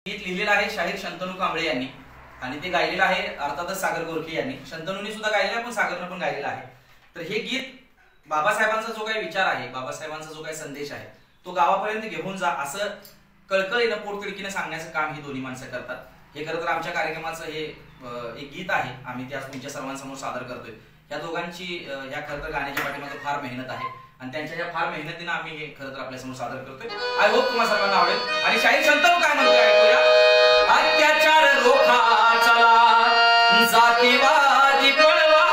गीत लिहिलेलं आहे शाहीर शंतनू कांबळे यांनी आणि ते गायलेलं आहे अर्थातच सागर गोरखे यांनी. शंतनूने सुद्धा गायलेलं आहे पण सागरनं पण गायलेलं आहे. तर हे गीत बाबासाहेबांचा जो काही विचार आहे, बाबासाहेबांचा जो काही संदेश आहे तो गावापर्यंत घेऊन जा असं कळकळीनं पोटतिडकीनं सांगण्याचं काम ही दोन्ही माणसं करतात. हे खरं तर आमच्या कार्यक्रमाचं हे एक गीत आहे, आम्ही ते आज तुमच्या सर्वांसमोर सादर करतोय. या दोघांची ह्या खरं तर गाण्याच्या पाठीमागे फार मेहनत आहे आणि त्यांच्या ह्या फार मेहनतीनं आम्ही हे खरं तर आपल्यासमोर सादर करतोय. आय होप तुम्हाला सर्वांना आवडेल. आणि शाहीर शंतनू काय म्हणतोय ऐकूया. अत्याचार रोखा चला, जातीवादी पळवा,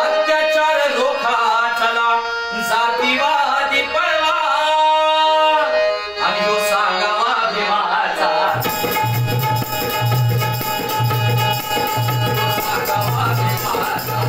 अत्याचार रोखा चला, जातीवादी पळवा, आणि हो सांगावा भीमाचा, सांगावा भीमाचा,